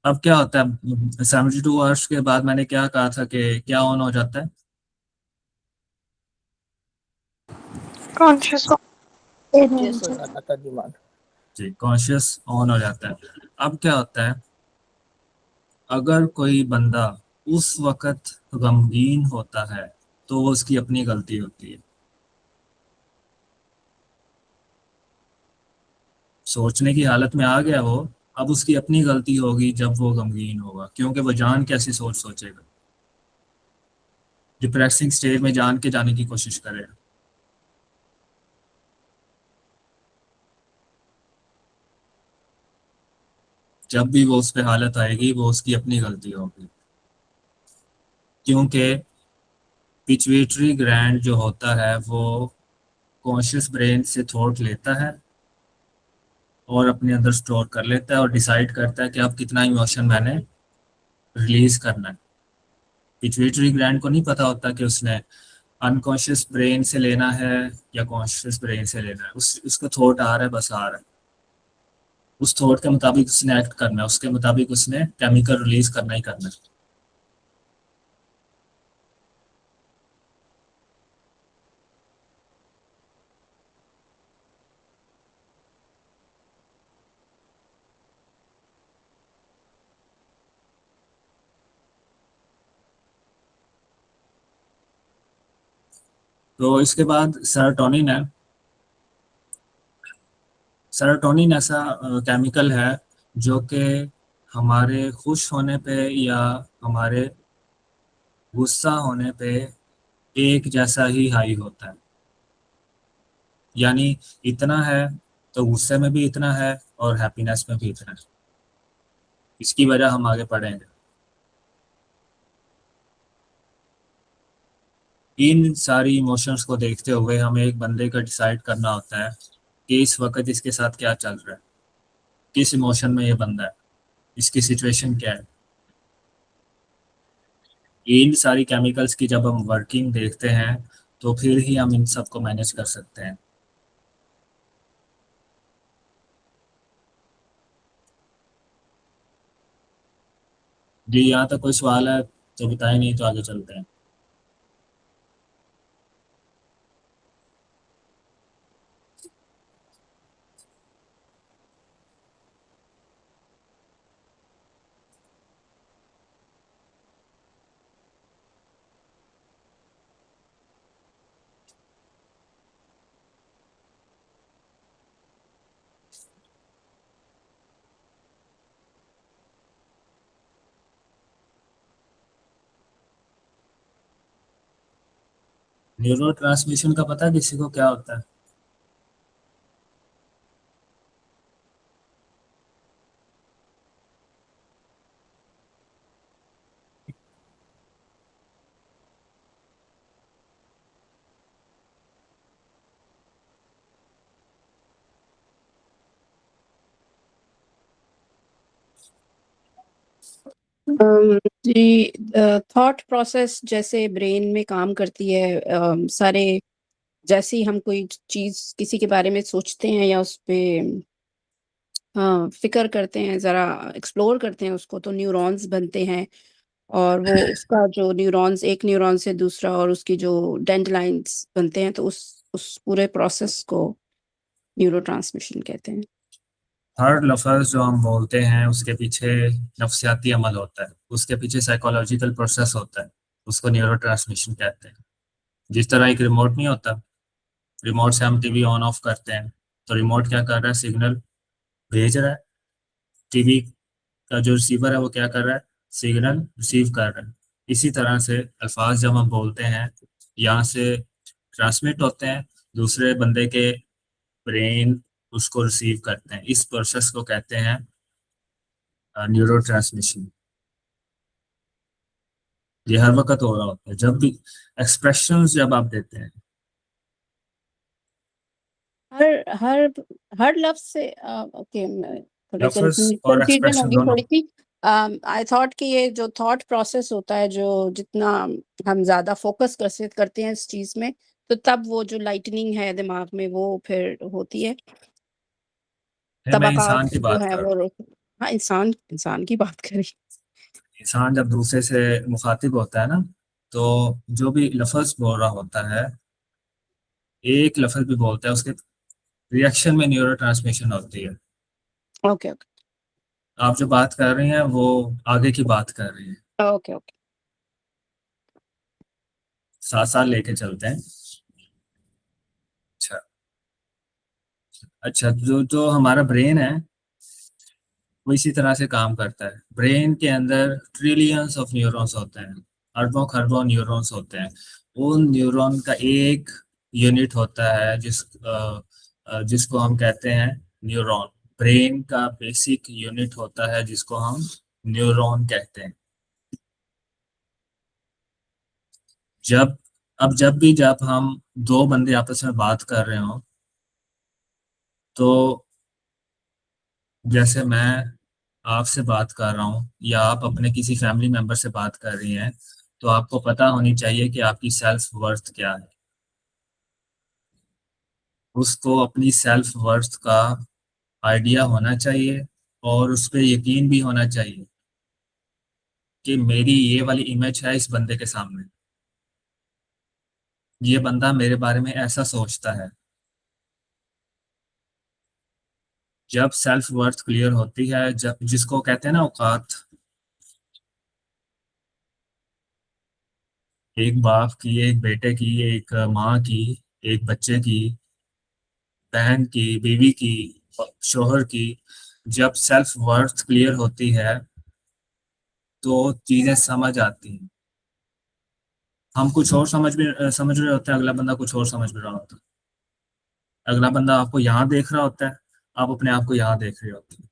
अब क्या होता है 72 आवर्स के बाद, मैंने क्या कहा था कि क्या ऑन हो जाता है? कॉन्शियस चेस हो जाता था दिमाग। जी, कॉन्शियस ऑन हो जाता है। अब क्या होता है, अगर कोई बंदा उस वक्त गमगीन होता है तो वो उसकी अपनी गलती होती है। सोचने की हालत में आ गया वो, अब उसकी अपनी गलती होगी जब वो गमगीन होगा, क्योंकि वो जान के ऐसी सोच सोचेगा, डिप्रेसिंग स्टेज में जान के जाने की कोशिश करेगा। जब भी वो उस पे हालत आएगी वो उसकी अपनी गलती होगी, क्योंकि पिट्यूटरी ग्लैंड जो होता है वो कॉन्शियस ब्रेन से थॉट लेता है और अपने अंदर स्टोर कर लेता है और डिसाइड करता है कि अब कितना इमोशन मैंने रिलीज करना है। पिट्यूटरी ग्लैंड को नहीं पता होता कि उसने अनकॉन्शियस ब्रेन से लेना है या कॉन्शियस ब्रेन से लेना है। उसको थॉट आ रहा है, बस आ रहा है, उस थॉट के मुताबिक उसने एक्ट करना है, उसके मुताबिक उसने केमिकल रिलीज करना ही करना है। तो इसके बाद सेरोटोनिन है। सेरोटोनिन ऐसा केमिकल है जो कि हमारे खुश होने पे या हमारे गुस्सा होने पे एक जैसा ही हाई होता है। यानी इतना है तो गुस्से में भी इतना है और हैप्पीनेस में भी इतना है। इसकी वजह हम आगे पढ़ेंगे। इन सारी इमोशंस को देखते हुए हमें एक बंदे का डिसाइड करना होता है कि इस वक्त इसके साथ क्या चल रहा है, किस इमोशन में ये बंदा है, इसकी सिचुएशन क्या है। इन सारी केमिकल्स की जब हम वर्किंग देखते हैं तो फिर ही हम इन सब को मैनेज कर सकते हैं। जी, यहाँ तक कोई सवाल है तो बताएं, नहीं तो आगे चलते हैं। न्यूरो ट्रांसमिशन का पता है किसी को क्या होता है? जी, थॉट प्रोसेस जैसे ब्रेन में काम करती है। सारे जैसे ही हम कोई चीज किसी के बारे में सोचते हैं या उस पे फिक्र करते हैं, जरा एक्सप्लोर करते हैं उसको, तो न्यूरॉन्स बनते हैं और वो उसका जो न्यूरॉन्स एक न्यूरॉन से दूसरा और उसकी जो डेंड्राइट्स बनते हैं, तो उस पूरे प्रोसेस को न्यूरोट्रांसमिशन कहते हैं। हर लफ्ज जो हम बोलते हैं उसके पीछे नफ्सियाती अमल होता है, उसके पीछे साइकोलॉजिकल प्रोसेस होता है, उसको न्यूरो ट्रांसमिशन कहते हैं। जिस तरह एक रिमोट नहीं होता, रिमोट से हम टीवी ऑन ऑफ करते हैं तो रिमोट क्या कर रहा है, सिग्नल भेज रहा है। टीवी का जो रिसीवर है वो क्या कर रहा है, सिग्नल रिसीव कर रहा है। इसी तरह से अल्फाज जब हम बोलते हैं यहाँ से ट्रांसमिट होते हैं, दूसरे बंदे के ब्रेन उसको रिसीव करते हैं। इस प्रोसेस को कहते हैं न्यूरो ट्रांसमिशन। ये हर वक्त हो रहा होता है जब भी एक्सप्रेशंस जब आप देते हैं। हर हर हर लफ्ज से ओके, थोड़ी लफ्ज और कंफ्यूजन एक्सप्रेशन होगी दोनों। थोड़ी सी। आई थॉट कि ये जो थॉट प्रोसेस होता है, जो जितना हम ज्यादा फोकस करते हैं इस चीज में, तो तब वो जो लाइटनिंग है दिमाग में वो फिर होती है, मैं इंसान तबकात की जो बात है कर रहा वो हूँ। हाँ, इंसान की बात करें। इंसान जब दूसरे से मुखातिब होता है ना, तो जो भी लफ्ज बोल रहा होता है, एक लफ्ज भी बोलता है, उसके रिएक्शन में न्यूरो ट्रांसमिशन होती है। ओके ओके आप जो बात कर रही हैं वो आगे की बात कर रही हैं। Okay okay. साथ साथ लेके चलते हैं। अच्छा। अच्छा, जो जो हमारा ब्रेन है वो इसी तरह से काम करता है। ब्रेन के अंदर ट्रिलियंस ऑफ न्यूरॉन्स होते हैं, अरबों खरबों न्यूरॉन्स होते हैं। उन न्यूरॉन का एक यूनिट होता है जिसको हम कहते हैं न्यूरॉन। ब्रेन का बेसिक यूनिट होता है जिसको हम न्यूरॉन कहते हैं। जब जब हम दो बंदे आपस में बात कर रहे हो, तो जैसे मैं आपसे बात कर रहा हूँ या आप अपने किसी फैमिली मेंबर से बात कर रही हैं, तो आपको पता होनी चाहिए कि आपकी सेल्फ वर्थ क्या है। उसको अपनी सेल्फ वर्थ का आइडिया होना चाहिए और उस पर यकीन भी होना चाहिए कि मेरी ये वाली इमेज है इस बंदे के सामने, ये बंदा मेरे बारे में ऐसा सोचता है। जब सेल्फ वर्थ क्लियर होती है, जब जिसको कहते हैं ना औकात, एक बाप की, एक बेटे की, एक माँ की, एक बच्चे की, बहन की, बीवी की, शोहर की, जब सेल्फ वर्थ क्लियर होती है तो चीजें समझ आती हैं। हम कुछ और समझ रहे होते हैं, अगला बंदा कुछ और समझ रहा होता है। अगला बंदा आपको यहाँ देख रहा होता है, आप अपने आप को यहाँ देख रहे होते हैं।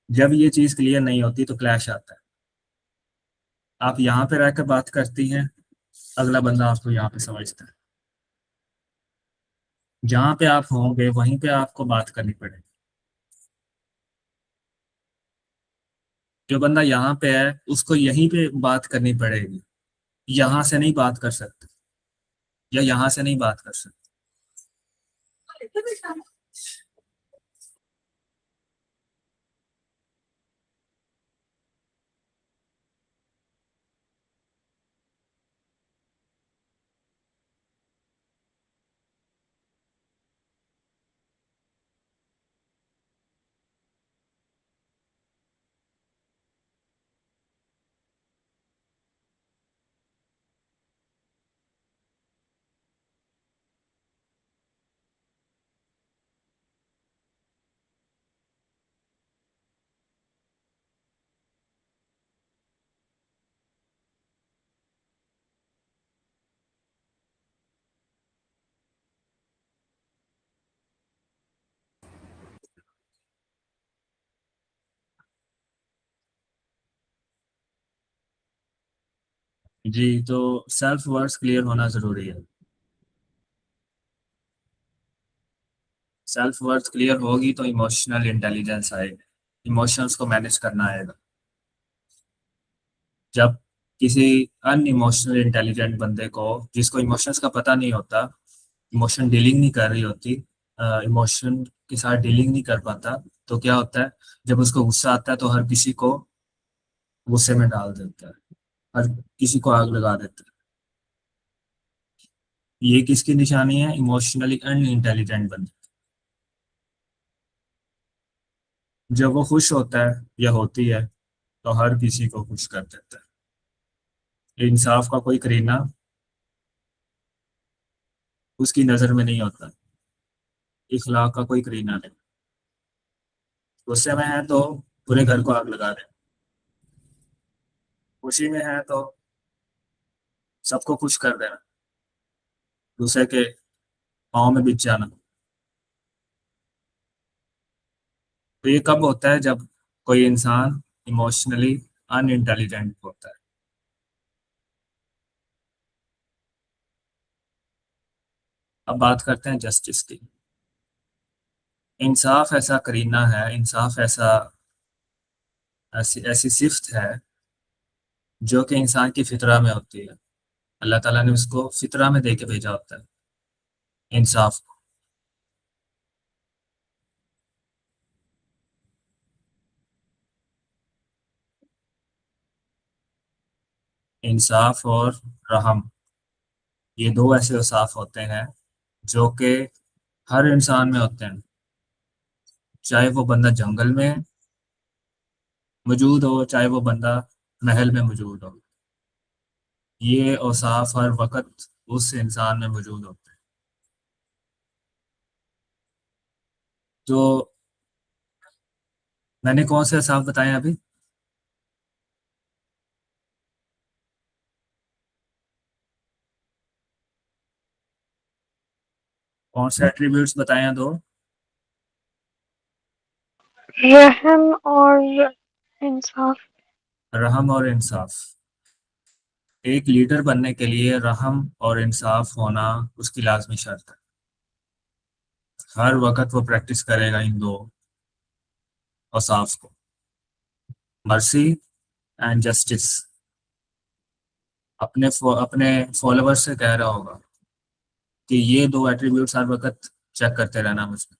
जब ये चीज क्लियर नहीं होती तो क्लैश आता है। आप यहाँ पे रहकर बात करती हैं, अगला बंदा आपको यहाँ पे समझता है। जहाँ पे आप होंगे वहीं पे आपको बात करनी पड़ेगी। जो बंदा यहाँ पे है उसको यहीं पे बात करनी पड़ेगी, यहाँ से नहीं बात कर सकते, या यहाँ से नहीं बात कर सकते। जी, तो सेल्फ वर्थ क्लियर होना जरूरी है। सेल्फ वर्थ क्लियर होगी तो इमोशनल इंटेलिजेंस आएगा, इमोशंस को मैनेज करना आएगा। जब किसी अनइमोशनल इंटेलिजेंट बंदे को, जिसको इमोशंस का पता नहीं होता, इमोशन डीलिंग नहीं कर रही होती, इमोशन के साथ डीलिंग नहीं कर पाता, तो क्या होता है, जब उसको गुस्सा आता है तो हर किसी को गुस्से में डाल देता है, हर किसी को आग लगा देता है। ये किसकी निशानी है? इमोशनली अनइंटेलिजेंट बंदे। जब वो खुश होता है या होती है तो हर किसी को खुश कर देता है। इंसाफ का कोई करीना उसकी नजर में नहीं होता, इखलाक का कोई करीना नहीं। गुस्से में है तो पूरे घर को आग लगा दे, खुशी में है तो सबको खुश कर देना, दूसरे के पाँव में बिछ जाना। तो ये कब होता है? जब कोई इंसान इमोशनली अनइंटेलिजेंट होता है। अब बात करते हैं जस्टिस की। इंसाफ ऐसा करीना है, इंसाफ ऐसा ऐसी ऐसी सिफ्त है जो कि इंसान की फितरा में होती है। अल्लाह ताला ने उसको फितरा में दे के भेजा होता है इंसाफ को। इंसाफ और रहम, ये दो ऐसे औसाफ होते हैं जो कि हर इंसान में होते हैं, चाहे वो बंदा जंगल में मौजूद हो, चाहे वो बंदा महल में मौजूद हो। ये औसाफ हर वक्त उस इंसान में मौजूद होते हैं। तो मैंने कौन से औसाफ बताए अभी? कौन से एट्रीब्यूट्स बताए हैं? दो, रहम और इंसाफ। रहम और इंसाफ। एक लीडर बनने के लिए रहम और इंसाफ होना उसकी लाजमी शर्त है। हर वक्त वो प्रैक्टिस करेगा इन दो औसाफ को, मर्सी एंड जस्टिस अपने फॉलोअर्स से कह रहा होगा कि ये दो एट्रीब्यूट्स हर वक्त चेक करते रहना मुझे।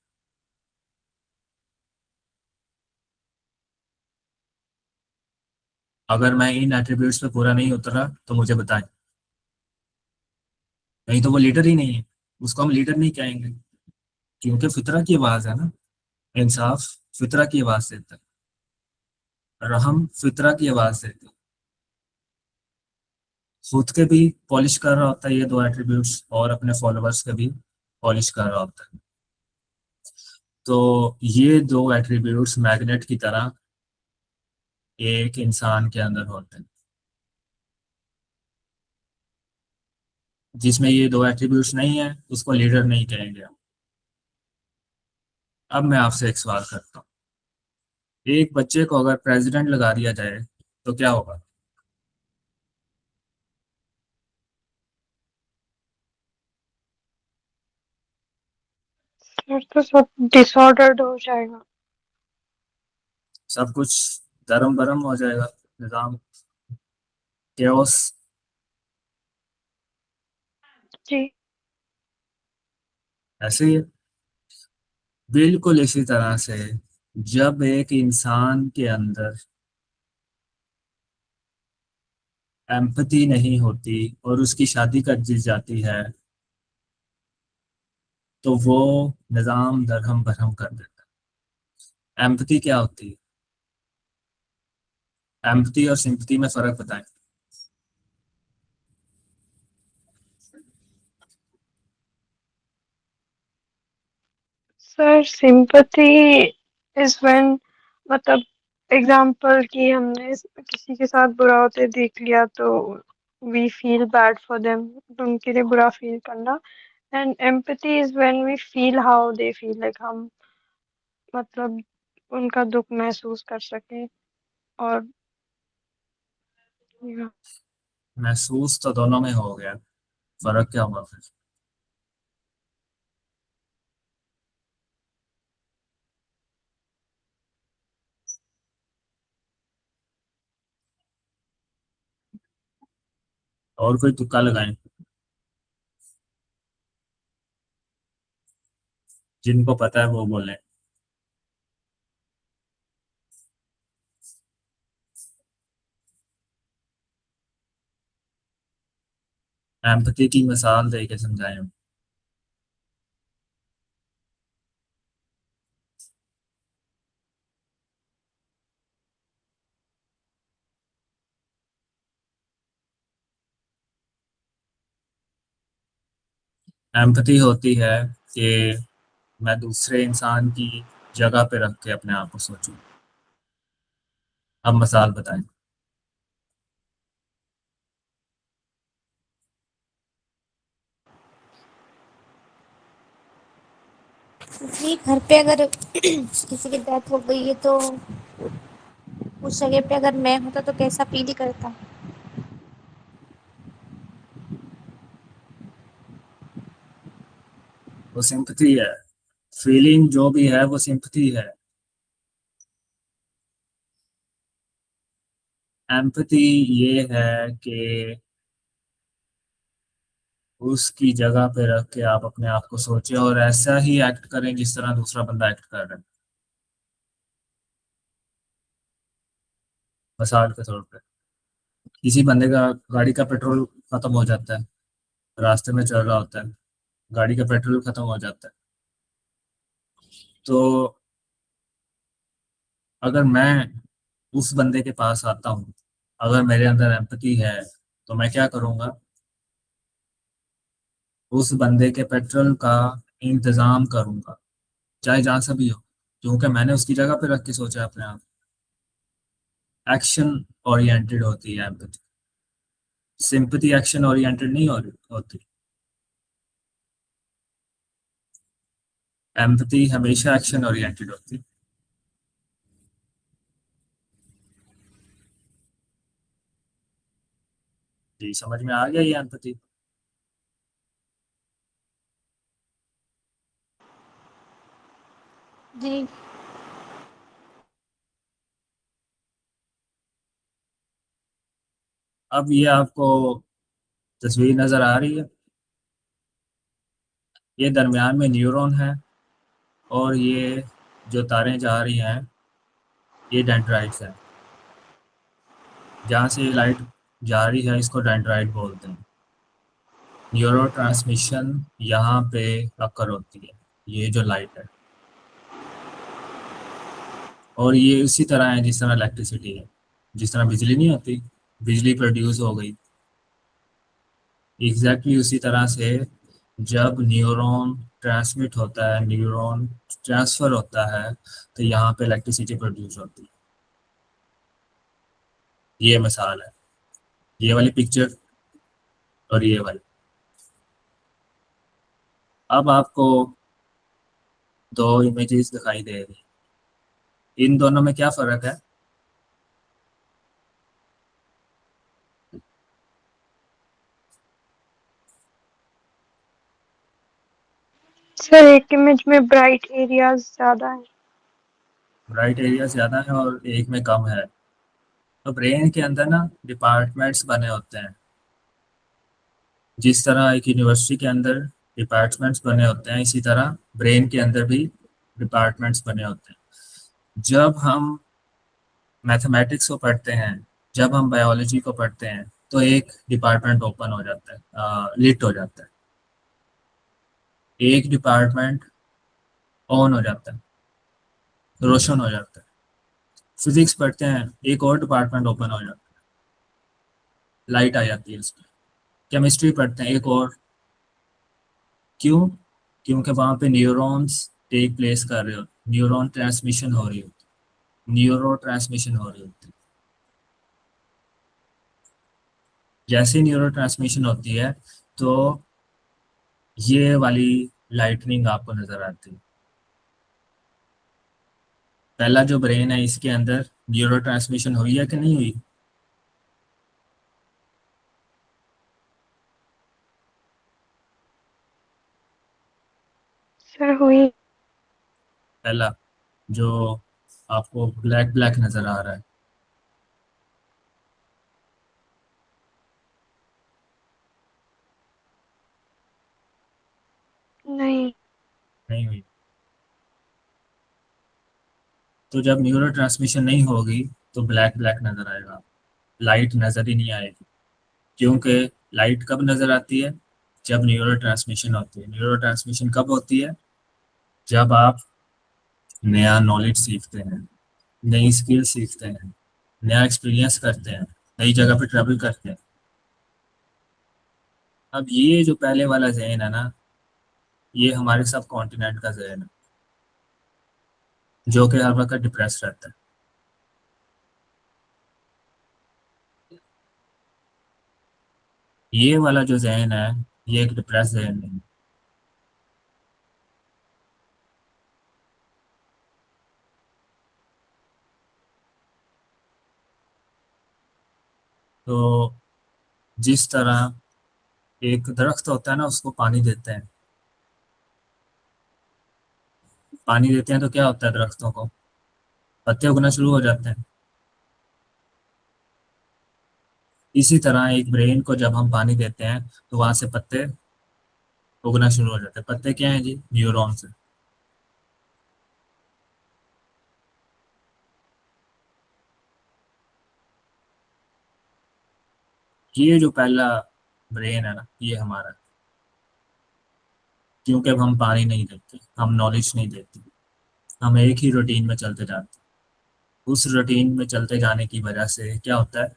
अगर मैं इन एट्रीब्यूट्स पे पूरा नहीं उतरा तो मुझे बताएं, नहीं तो वो लीडर ही नहीं है, उसको हम लीडर नहीं कहेंगे। क्योंकि फितरा की आवाज़ है ना, इंसाफ फितरा की आवाज़ देता है, रहम फितरा की आवाज़ देता है। खुद के भी पॉलिश कर रहा होता है ये दो एट्रीब्यूट्स, और अपने फॉलोअर्स के भी पॉलिश कर रहा होता है। तो ये दो एट्रीब्यूट्स मैग्नेट की तरह एक इंसान के अंदर होते हैं। जिसमें ये दो एट्रीब्यूट्स नहीं है उसको लीडर नहीं कहेंगे हम। अब मैं आपसे एक सवाल करता हूँ, एक बच्चे को अगर प्रेसिडेंट लगा दिया जाए तो क्या होगा? फिर तो सब डिसऑर्डर्ड हो जाएगा। सब कुछ धर्म भरम हो जाएगा, निजाम केओस। जी। ऐसे ही है। बिल्कुल इसी तरह से जब एक इंसान के अंदर एम्पैथी नहीं होती और उसकी शादी कर दी जाती है तो वो निजाम दरहम बरहम कर देता है। एम्पैथी क्या होती है? एम्पैथी और सिंपैथी में फर्क बताएं। सर सिंपैथी इज व्हेन, मतलब एग्जांपल कि हमने किसी के साथ बुरा होते देख लिया तो we feel bad for them, तो उनके लिए बुरा फील करना। And empathy is when we feel how they feel, like हम मतलब उनका दुख महसूस कर सके। और या, महसूस तो दोनों में हो गया, फर्क क्या हुआ फिर? और कोई तुक्का लगाएं, जिनको पता है वो बोलें। एम्पैथी की मिसाल दे के समझाएं। एम्पैथी होती है कि मैं दूसरे इंसान की जगह पे रख के अपने आप को सोचूं। अब मिसाल बताएं। जी, घर पे अगर किसी की डेथ हो गई है तो उस जगह पे अगर मैं होता तो कैसा फील करता। वो सिंपैथी है, फीलिंग जो भी है वो सिंपैथी है। एम्पैथी ये है कि उसकी जगह पे रख के आप अपने आप को सोचें और ऐसा ही एक्ट करें जिस तरह दूसरा बंदा एक्ट कर रहा है। मिसाल के तौर पे किसी बंदे का गाड़ी का पेट्रोल खत्म हो जाता है, रास्ते में चल रहा होता है, गाड़ी का पेट्रोल खत्म हो जाता है। तो अगर मैं उस बंदे के पास आता हूँ, अगर मेरे अंदर एम्पैथी है तो मैं क्या करूँगा? उस बंदे के पेट्रोल का इंतजाम करूँगा, चाहे जहाँ से भी हो, क्योंकि मैंने उसकी जगह पे रख के सोचा है अपने आप। एक्शन ओरिएंटेड होती है एम्पैथी, सिंपैथी एक्शन ओरिएंटेड नहीं होती। एम्पैथी हमेशा एक्शन ओरिएंटेड होती। जी समझ में आ गया ये एम्पैथी? जी। अब ये आपको तस्वीर नज़र आ रही है, ये दरमियान में न्यूरॉन है और ये जो तारें जा रही हैं ये डेंड्राइट्स हैं। जहाँ से ये लाइट जा रही है इसको डेंड्राइट बोलते हैं। न्यूरो ट्रांसमिशन यहाँ पे अकर होती है, ये जो लाइट है, और ये उसी तरह है जिस तरह इलेक्ट्रिसिटी है। जिस तरह बिजली नहीं होती, बिजली प्रोड्यूस हो गई, एग्जैक्टली उसी तरह से जब न्यूरॉन ट्रांसमिट होता है, न्यूरॉन ट्रांसफर होता है, तो यहाँ पे इलेक्ट्रिसिटी प्रोड्यूस होती है। ये मिसाल है, ये वाली पिक्चर और ये वाली। अब आपको दो इमेजेस दिखाई दे रही हैं, इन दोनों में क्या फ़र्क है? सर एक इमेज में ब्राइट एरियाज ज्यादा है। ब्राइट एरिया ज़्यादा है और एक में कम है। तो ब्रेन के अंदर ना डिपार्टमेंट्स बने होते हैं। जिस तरह एक यूनिवर्सिटी के अंदर डिपार्टमेंट्स बने होते हैं, इसी तरह ब्रेन के अंदर भी डिपार्टमेंट्स बने होते हैं। जब हम मैथमेटिक्स को पढ़ते हैं, जब हम बायोलॉजी को पढ़ते हैं, तो एक डिपार्टमेंट ओपन हो जाता है, लिट हो जाता है, एक डिपार्टमेंट ऑन हो जाता है, रोशन हो जाता है। फिजिक्स पढ़ते हैं, एक और डिपार्टमेंट ओपन हो जाता है, लाइट आ जाती है उसमें। केमिस्ट्री पढ़ते हैं, एक और। क्यों? क्योंकि वहाँ पे न्यूरॉन्स टेक प्लेस कर रहे हो, न्यूरॉन ट्रांसमिशन हो रही होती, न्यूरो ट्रांसमिशन हो रही होती। जैसे न्यूरो ट्रांसमिशन होती है तो ये वाली लाइटनिंग आपको नजर आती है। पहला जो ब्रेन है इसके अंदर न्यूरो ट्रांसमिशन हुई है कि नहीं हुई? सर हुई। पहला जो आपको ब्लैक ब्लैक नजर आ रहा है, नहीं। नहीं हुई। तो जब न्यूरो ट्रांसमिशन नहीं होगी तो ब्लैक ब्लैक नजर आएगा, लाइट नजर ही नहीं आएगी। क्योंकि लाइट कब नजर आती है? जब न्यूरो ट्रांसमिशन होती है। न्यूरो ट्रांसमिशन कब होती है? जब आप नया नॉलेज सीखते हैं, नई स्किल सीखते हैं, नया एक्सपीरियंस करते हैं, नई जगह पे ट्रैवल करते हैं। अब ये जो पहले वाला जहन है ना, ये हमारे सब कॉन्टिनेंट का जहन है, जो कि हर वक्त डिप्रेस रहता है। ये वाला जो जहन है, ये एक डिप्रेस जहन नहीं है। तो जिस तरह एक दरख्त होता है ना, उसको पानी देते हैं, पानी देते हैं तो क्या होता है? दरख्तों को पत्ते उगना शुरू हो जाते हैं। इसी तरह एक ब्रेन को जब हम पानी देते हैं तो वहां से पत्ते उगना शुरू हो जाते हैं। पत्ते क्या हैं जी? न्यूरॉन्स। ये जो पहला ब्रेन है ना, ये हमारा है। क्योंकि अब हम पानी नहीं देते, हम नॉलेज नहीं देते, हम एक ही रूटीन में चलते जाते हैं। उस रूटीन में चलते जाने की वजह से क्या होता है?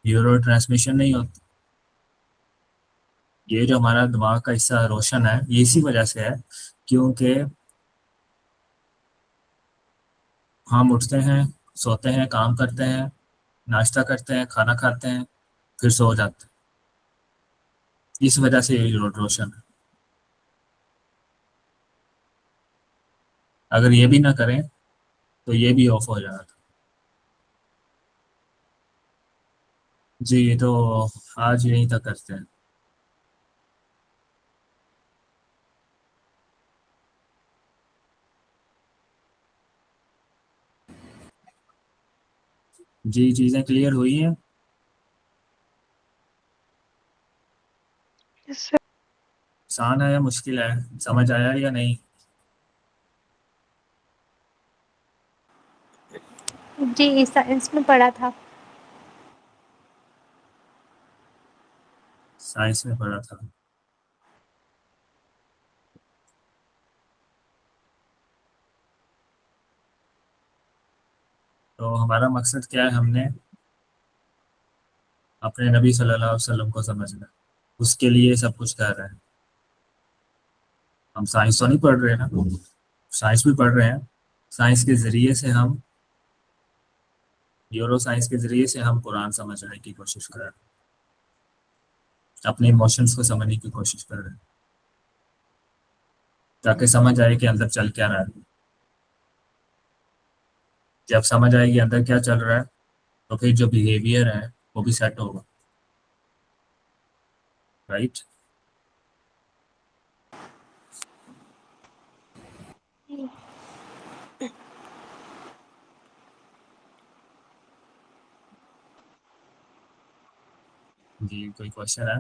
न्यूरो ट्रांसमिशन नहीं होती। ये जो हमारा दिमाग का हिस्सा रोशन है, ये इसी वजह से है क्योंकि हम उठते हैं, सोते हैं, काम करते हैं, नाश्ता करते हैं, खाना खाते हैं, फिर सो जाते हैं। इस वजह से ये रोशन है। अगर ये भी ना करें तो ये भी ऑफ हो जाएगा। जी, तो आज यहीं तक करते हैं। जी, चीजें क्लियर हुई हैं? सर आसान है या मुश्किल है, समझ आया या नहीं? जी, साइंस में पढ़ा था। साइंस में पढ़ा था। तो हमारा मकसद क्या है, हमने अपने नबी सल्लल्लाहु अलैहि वसल्लम को समझना, उसके लिए सब कुछ कर रहे हैं। हम साइंस तो नहीं पढ़ रहे ना, साइंस भी पढ़ रहे हैं। साइंस के जरिए से हम, न्यूरो साइंस के जरिए से हम कुरान समझने की कोशिश कर रहे हैं, अपने इमोशंस को समझने की कोशिश कर रहे हैं, ताकि समझ आए कि अंदर चल क्या रहा है। जब समझ आएगी अंदर क्या चल रहा है, तो फिर जो बिहेवियर है वो भी सेट होगा। राइट। जी, कोई क्वेश्चन है?